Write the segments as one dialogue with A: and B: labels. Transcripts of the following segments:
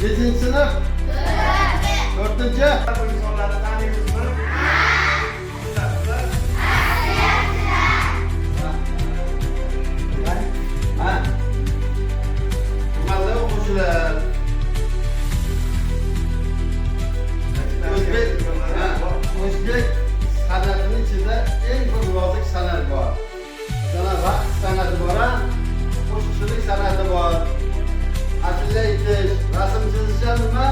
A: Nechinchi sinf? 4-chi.
B: Bu insonlarni taniymizmi?
A: Ha. Hurmatli o'quvchilar. O'zbek san'atining ichida eng ko'p nozik san'at bor. Raqs san'ati bor, qo'shiqchilik san'ati bor. Ashula aytish, rasm chizish nima?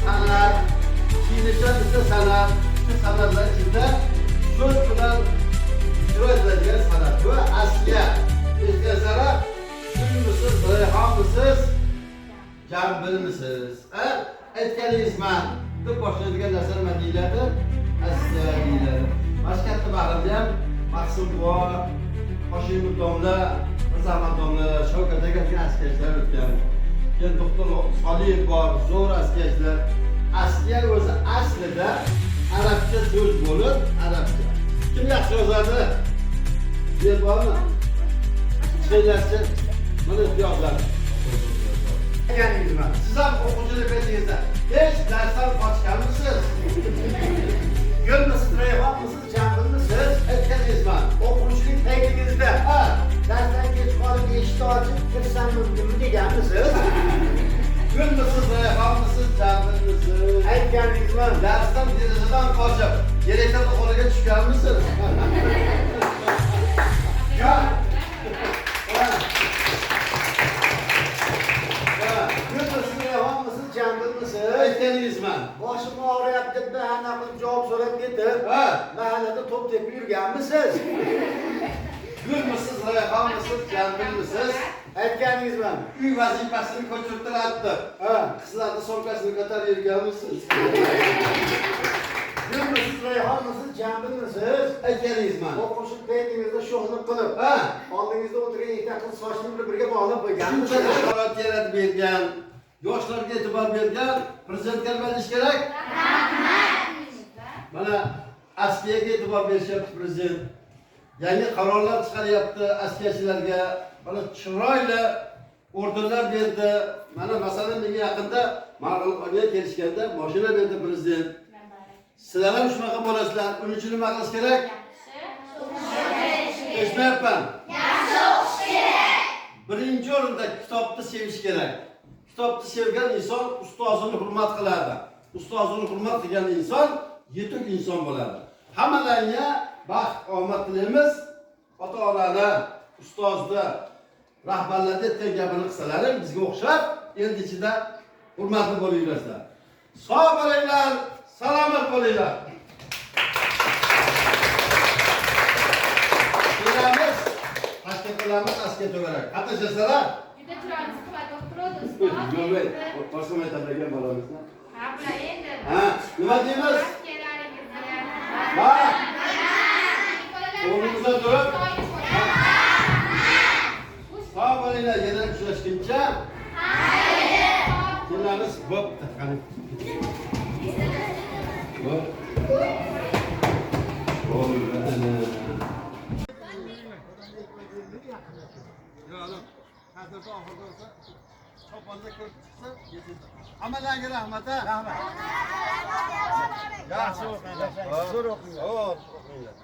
A: San'at. Kiyinish bitta san'at. Shu san'atlar ichida so'z bilan ijro etiladigan san'at. Bu asliya. Etkazara shunmisiz, rayhonmisiz, jambilmisiz? Aytganingizman deb boshlaydigan narsa nima deyiladi? Asliya deyiladi. Boshqatda bag'rimda ham Maqsum bor, Hoshimov domla, Mirzamat domla, Shavkat aka askashlar o'tgan. Keyin doktor Soliyev bor, zo'r askashlar. Asliya o'zi aslida arabcha so'z bo'lib, arabcha. Kim yaxshi yozadi? Deb bormi? Şeylerse, bunu yozlar.
B: Aytganingizmi?
A: Siz ham o'quvchilik paytingizda hech darsdan qochganmisiz?
B: Gulmisiz, rayhonmisiz, jambilmisiz?
A: Aytganingizman.
B: O'quvchilik paytingizda
A: Ha,
B: darsdan kech qolib eshikni ochib kirsam mumkinmi deganmisiz?
A: gulmisiz, rayhonmisiz, jambilmisiz?
B: Aytganingizmi?
A: Darsdan derazadan qochib, direktorning qo'liga tushganmisiz?
B: Gulmisiz, rayhonmisiz, jambilmisiz?
A: Aytganingizman.
B: Boshim og'riyapti deb bahana qilib javob so'rab ketib,
A: Ha,
B: mahallada to'p tepib yurganmisiz?
A: gulmisiz, rayhonmisiz, jambilmisiz?
B: Aytganingizmi?
A: Uy vazifasini ko'chirtiradi.
B: Ha.
A: Qizlarning sumkasini ko'tarib yurganmisiz?
B: Gulmisiz, rayhonmisiz, jambilmisiz?
A: Aytganingizman.
B: O'quvchilik paytingizda sho'xlik qilib,
A: Ha,
B: oldingizda o'tirgan ikkita qiz sochini birga bog'lab
A: shuncha
B: qo'yganmisiz?
A: sharoit yaratib bergan, yoshlarga e'tibor bergan prezidentga nima deyish kerak? Mana askiyaga e'tibor berishyapti prezident. Yangi qarorlar chiqaryapti askiyachilarga. Mana chiroyli ordenlar berdi. Mana masalan menga yaqinda Marg'ilonga kelishganda mashina berdi prezident. Sizlar ham shunaqa bo'lasizlar. Uning uchun nima qilish kerak? Eshitmayapman. Yaxshi o'qish kerak. Birinchi o'rinda kitobni sevish kerak. Kitobni sevgan inson ustozini hurmat qiladi. Ustozini hurmat qilgan inson yetuk inson bo'ladi. Hammalarga baxt, omad tilaymiz. Ota-onalar, ustozlar, rahbarlar aytgan gapini qilsalaring bizga o'xshab, endi ichida hurmatli bo'linglar. Sog' bo'linglar, salomat bo'linglar. Kelamiz, tashkil qilamiz askiya to'garak. Qatnashasizlar?
C: Juda chiroyli suhbat bo'lib turadi ustoz.
A: Yo'lbay, boshqa maktablarga boramiz-da.
C: Ha, bular endi.
A: Ha, nima deymiz?
C: Askalaringizga.
A: Ha, o'rnimizda turib, sog' bo'linglar, yana uchrashguncha. Kelamiz, bo'pti, qani. Hammalarga rahmat. Rahmat. Yaxshi o'qinglar. Zo'r o'qinglar. O'qinglar.